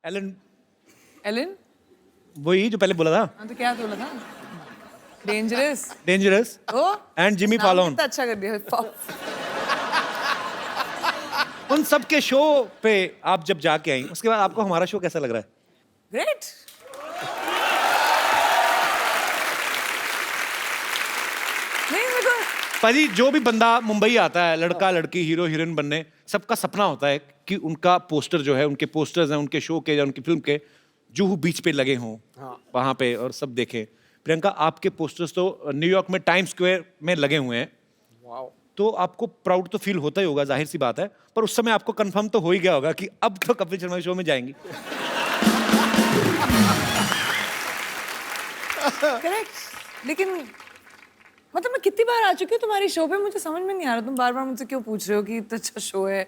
Elon Elon वही जो पहले बोला था, हाँ तो क्या बोला था? Dangerous dangerous oh and Jimmy नाम फॉलोन। कितना अच्छा कर दिया। उन सब के शो पे आप जब जाके आई उसके बाद आपको हमारा शो कैसा लग रहा है? ग्रेट। नहीं मेरे को पाजी जो भी बंदा मुंबई आता है, लड़का लड़की हीरो हीरोइन बनने, सबका सपना होता है कि उनका पोस्टर जो है, उनके पोस्टर्स हैं उनके शो के या उनकी फिल्म के, जुहू बीच पे लगे हों वहां पे और सब देखें। प्रियंका, आपके पोस्टर्स तो न्यूयॉर्क में टाइम स्क्वायर में लगे हुए हैं। तो आपको प्राउड तो फील होता ही होगा, जाहिर सी बात है, पर उस समय आपको कंफर्म तो हो ही गया होगा कि अब तो कपिल शर्मा शो में जाएंगी। करेक्ट। लेकिन मतलब मैं कितनी बार आ चुकी हूँ तुम्हारी शो पे, मुझे समझ में नहीं आ रहा तुम बार बार मुझसे क्यों पूछ रहे हो कि इतना अच्छा शो है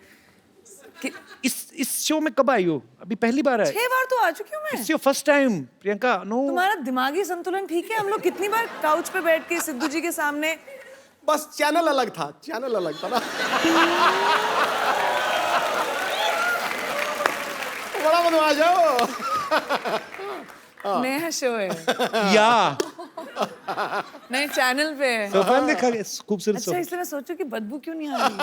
इस शो में कब आई हो? अभी पहली बार है? 6 बार तो आ चुकी हूँ मैं। It's your first time Priyanka. No, तुम्हारा दिमागी संतुलन ठीक है? हम लोग कितनी बार काउच पे बैठ के सिद्धू जी के सामने। बस चैनल अलग था, चैनल अलग था ना। बड़ा बदमाश हो। नया शो है, या नए चैनल पे है। सोफा में देखा खूबसूरत अच्छा सोफा। इसलिए मैं सोचू कि बदबू क्यों नहीं आ रही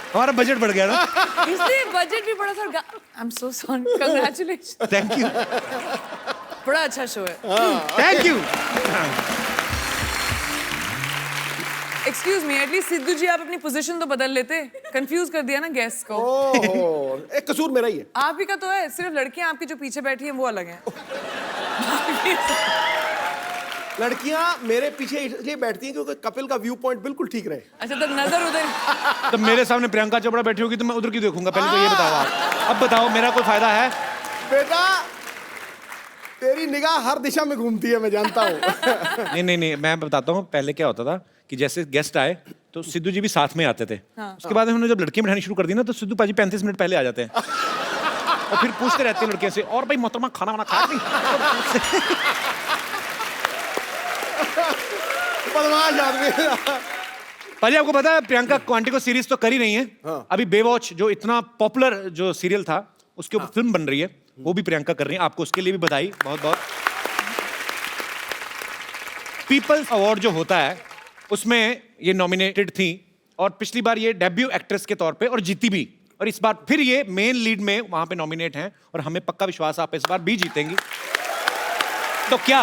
हमारा बजट बढ़ गया ना। इसलिए बजट भी बड़ा था। I am so sorry, congratulation. Thank you, बड़ा अच्छा शो है। Thank you. Excuse me, at least Sidhu ji आप अपनी पोजीशन तो बदल लेते। कंफ्यूज कर दिया ना गेस्ट को। ओहो, एक कसूर मेरा ही है। आप ही का तो है, सिर्फ लड़कियां आपकी जो पीछे बैठी हैं वो अलग हैं। लड़कियां मेरे पीछे इसलिए बैठती हैं क्योंकि कपिल का व्यू पॉइंट बिल्कुल ठीक रहे। अच्छा तो नजर उधर। तो मेरे सामने प्रियंका चोपड़ा बैठी होगी तो मैं उधर की देखूंगा? पहले तो ये बताओ आप। अब बताओ मेरा कोई फायदा है? बेटा तेरी निगाह हर दिशा में घूमती है, मैं जानता हूँ। नहीं, मैं बताता हूँ। पहले क्या होता था कि जैसे गेस्ट आए तो सिद्धू जी भी साथ में आते थे। उसके बाद उन्होंने जब लड़कियां बिठानी शुरू कर दी ना, तो सिद्धू पाजी 35 मिनट पहले आ जाते हैं और फिर पूछते रहते हैं लड़कियों से, और भाई मोहतरमा खाना वाना खाया नहीं? बदमाश आदमी। पाजी आपको पता है प्रियंका क्वांटिको सीरीज तो कर ही नहीं है। अभी बेवॉच जो इतना पॉपुलर जो सीरियल था उसके ऊपर फिल्म बन रही है, वो भी प्रियंका कर रही है। आपको उसके लिए भी बधाई, बहुत बहुत। पीपल्स अवार्ड जो होता है उसमें ये नॉमिनेटेड थी और पिछली बार ये डेब्यू एक्ट्रेस के तौर पे और जीती भी, और इस बार फिर ये मेन लीड में वहां पे नॉमिनेट हैं और हमें पक्का विश्वास आप इस बार भी जीतेंगी। तो क्या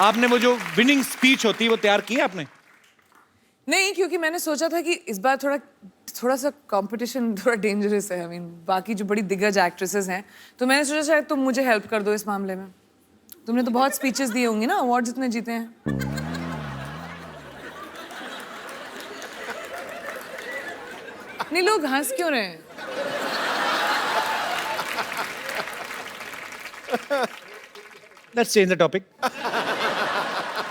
आपने वो जो विनिंग स्पीच होती है वो तैयार की है आपने? नहीं, क्योंकि मैंने सोचा था कि इस बार थोड़ा सा कंपटीशन थोड़ा डेंजरस है। आई मीन बाकी जो बड़ी दिग्गज एक्ट्रेसेस हैं, तो मैंने सोचा शायद तुम मुझे हेल्प कर दो इस मामले में। तुमने तो बहुत स्पीचेस दिए होंगी ना, अवार्ड्स इतने जीते हैं। नहीं लोग हंस क्यों रहे हैं? Let's change the topic.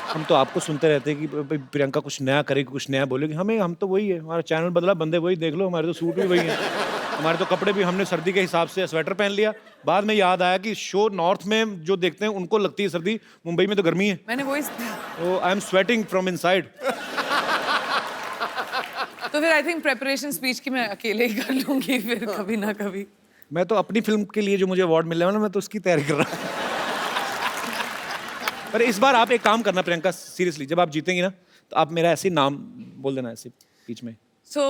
हम तो आपको सुनते रहते हैं कि भाई प्रियंका कुछ नया करेगी, कुछ नया बोलेगी। हम तो वही है, हमारा चैनल बदला, बंदे वही, देख लो हमारे तो सूट भी वही है, हमारे तो कपड़े भी हमने सर्दी के हिसाब से स्वेटर पहन लिया। बाद में याद आया कि शो नॉर्थ में जो देखते हैं उनको लगती है सर्दी, मुंबई में तो गर्मी है। मैंने वही तो I am sweating from inside. तो फिर आई थिंक प्रेपरेशन स्पीच की मैं अकेले ही कर लूंगी फिर कभी ना कभी। मैं तो अपनी फिल्म के लिए जो मुझे अवार्ड मिल रहा है ना, मैं तो उसकी तैयारी कर रहा हूँ। पर इस बार आप एक काम करना प्रियंका, सीरियसली, जब आप जीतेंगी ना तो आप मेरा ऐसे ही नाम बोल देना ऐसे बीच में। So,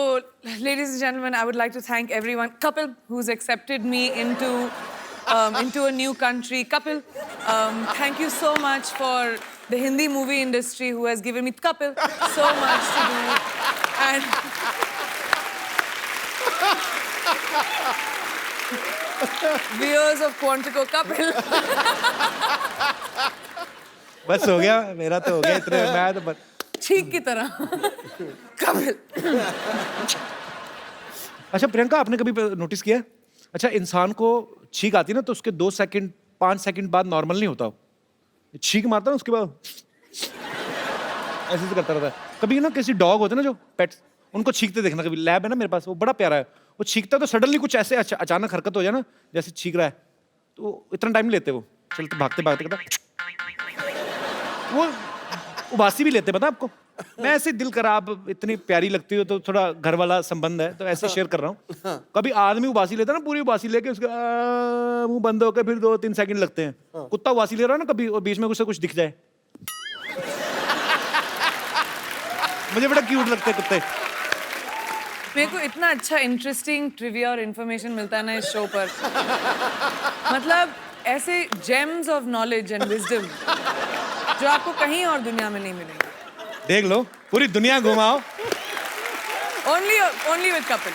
ladies and gentlemen, I would like to thank everyone. Kapil, who's accepted me into a new country. Kapil, thank you so much for the Hindi movie industry who has given me Kapil so much to do. And viewers of Quantico, Kapil. बस हो गया, मेरा तो हो गया इतने। मैं तो ठीक की तरह कपिल। अच्छा प्रियंका, आपने कभी नोटिस किया, अच्छा इंसान को छींक आती है ना तो उसके 2 सेकंड 5 सेकंड बाद नॉर्मल नहीं होता। छींक मारता ना उसके बाद ऐसे करता रहता है। कभी ना किसी डॉग होते ना जो पेट्स, उनको छींकते देखना। कभी लैब है ना मेरे पास, वो बड़ा प्यारा है, वो छींकता है तो सडनली कुछ ऐसे अचानक हरकत हो जाए ना, जैसे छींक रहा है, तो इतना टाइम नहीं लेते, वो चलते भागते भागते करता, वो उबासी भी लेते, पता आपको? मैं ऐसे दिल करा, आप इतनी प्यारी लगती हो तो थोड़ा घर वाला संबंध है तो ऐसे शेयर कर रहा हूँ। कभी आदमी उबासी लेता है ना, पूरी उबासी लेके उसका मुंह बंद होकर फिर 2-3 सेकंड लगते हैं। कुत्ता उबासी ले रहा है ना कभी, और बीच में कुछ दिख जाए, मुझे बड़ा क्यूट लगते हैं कुत्ते। मेरे को इतना अच्छा इंटरेस्टिंग ट्रिविया और इन्फॉर्मेशन मिलता है ना इस शो पर, मतलब ऐसे James of knowledge and wisdom जो आपको कहीं और दुनिया में नहीं मिलेंगे। देख लो, पूरी दुनिया घुमाओ। Only with Kapil.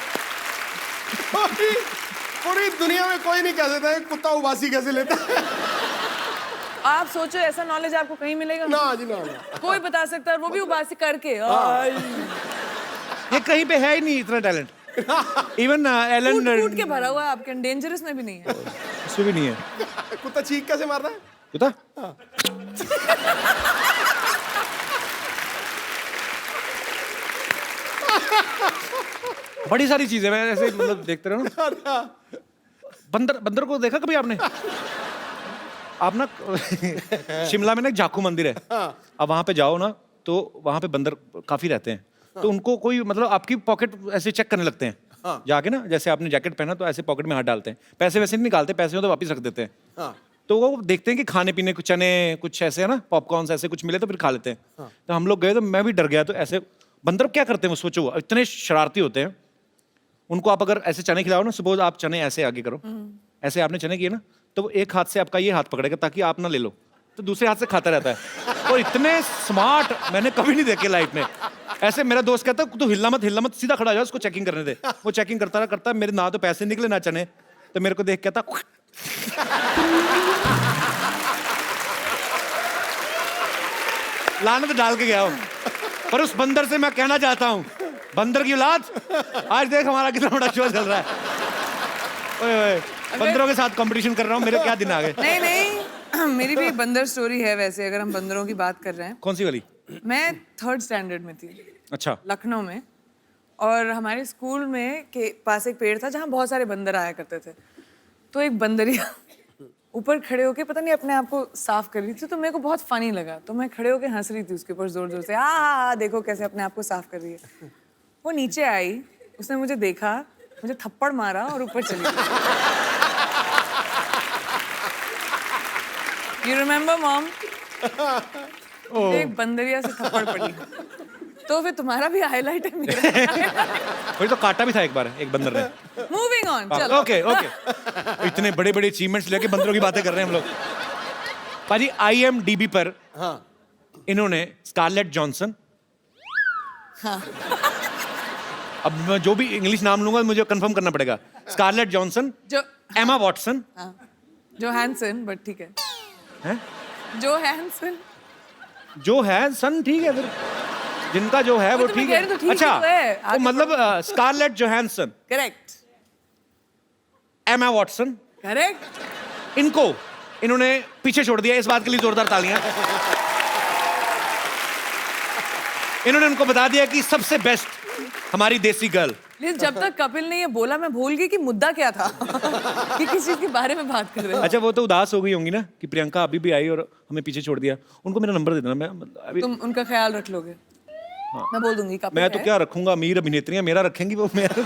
पूरी दुनिया में कोई नहीं कह सकता है कुत्ता उबासी कैसे लेता है। आप सोचो ऐसा नॉलेज आपको कहीं मिलेगा? ना जी ना। कोई बता सकता है, वो भी उबासी करके। ये कहीं पे है ही नहीं इतना टैलेंट। इवन एलन कूट के भरा हुआ है आपके, डेंजरस में भी नहीं है। उसमें भी नहीं है। कुत्ता चीख कैसे मारता है? कुत्ता बड़ी सारी चीजें मैं ऐसे मतलब देखते रहो ना। बंदर को देखा कभी आपने? आप ना शिमला में ना एक जाखू मंदिर है, अब वहां पे जाओ ना तो वहां पे बंदर काफी रहते हैं। तो उनको कोई मतलब आपकी पॉकेट ऐसे चेक करने लगते हैं जाके ना, जैसे आपने जैकेट पहना तो ऐसे पॉकेट में हाथ डालते हैं, पैसे वैसे नहीं निकालते, पैसे हो तो वापस रख देते हैं। तो वो देखते हैं कि खाने पीने कुछ चने कुछ ऐसे है ना, पॉपकॉर्न ऐसे कुछ मिले तो फिर खा लेते हैं। तो हम लोग गए तो मैं भी डर गया। तो ऐसे बंदर क्या करते हैं वो सोचो, इतने शरारती होते हैं। उनको आप अगर ऐसे चने खिलाओ ना, सपोज आप चने ऐसे आगे करो, ऐसे आपने चने किए ना, तो वो एक हाथ से आपका ये हाथ पकड़ेगा ताकि आप ना ले लो, तो दूसरे हाथ से खाता रहता है। और इतने स्मार्ट मैंने कभी नहीं देखे लाइफ में। ऐसे मेरा दोस्त कहता है तू हिल्ला मत, सीधा खड़ा हो जा, उसको चेकिंग करने दे। वो चेकिंग करता मेरे ना तो पैसे निकले ना चने, तो मेरे को देख कहता लानत डाल के गया हूं। पर उस बंदर से मैं कहना चाहता हूं, बंदर की औलाद, आज देख हमारा कितना बड़ा शो चल रहा है। ओए ओए, बंदरों के साथ कंपटीशन कर रहा हूं, मेरे क्या दिन आ गए। नहीं मेरी भी एक बंदर स्टोरी है वैसे, अगर हम बंदरों की बात कर रहे हैं। कौन सी वाली? मैं 3rd स्टैंडर्ड में थी। अच्छा। लखनऊ में, और हमारे स्कूल में के पास एक पेड़ था जहाँ बहुत सारे बंदर आया करते थे। तो एक बंदरिया ऊपर खड़े होके पता नहीं अपने आप को साफ कर रही थी, तो मेरे को बहुत फनी लगा, तो मैं खड़े होके हंस रही थी उसके ऊपर जोर जोर से, देखो कैसे अपने आप को साफ कर रही है। वो नीचे आई, उसने मुझे देखा, मुझे थप्पड़ मारा और ऊपर चली गई। You remember mom? एक बंदरिया से थप्पड़ पड़ी। तो फिर तुम्हारा भी हाईलाइट है मेरा। वही तो काटा भी था एक बार एक बंदर ने। मूविंग ऑन, चलो। ओके इतने बड़े बड़े अचीवमेंट्स लेके बंदरों की बातें कर रहे हैं हम लोग। पाजी IMDb पर इन्होंने स्कारलेट जॉनसन, अब मैं जो भी इंग्लिश नाम लूंगा मुझे कंफर्म करना पड़ेगा। स्कारलेट जॉनसन, एमा वॉटसन, जो हैंसन, बट ठीक है, हैं? जो हैंसन, जो है सन, ठीक है फिर जिनका जो है वो तो मैं ठीक कह है। रही हूँ, तो ठीक अच्छा ही तो है। वो आगे मतलब Scarlett Johansson, correct, Emma Watson, correct. इन्होंने पीछे छोड़ दिया। इस बात के लिए जोरदार तालियां। इन्होंने उनको बता दिया कि सबसे बेस्ट हमारी देसी गर्ल। लेकिन जब तक कपिल ने ये बोला मैं भूल गई कि मुद्दा क्या था। कि किस चीज के बारे में बात कर रहे हैं। अच्छा वो तो उदास हो गई होंगी ना कि प्रियंका अभी भी आई और हमें पीछे छोड़ दिया। उनको मेरा नंबर दे देना, मैं अभी तुम उनका ख्याल रख लोगे? मैं बोल दूंगी कपिल मैं तो है। क्या रखूंगा, अमीर अभिनेत्री मेरा रखेंगी वो। मेरा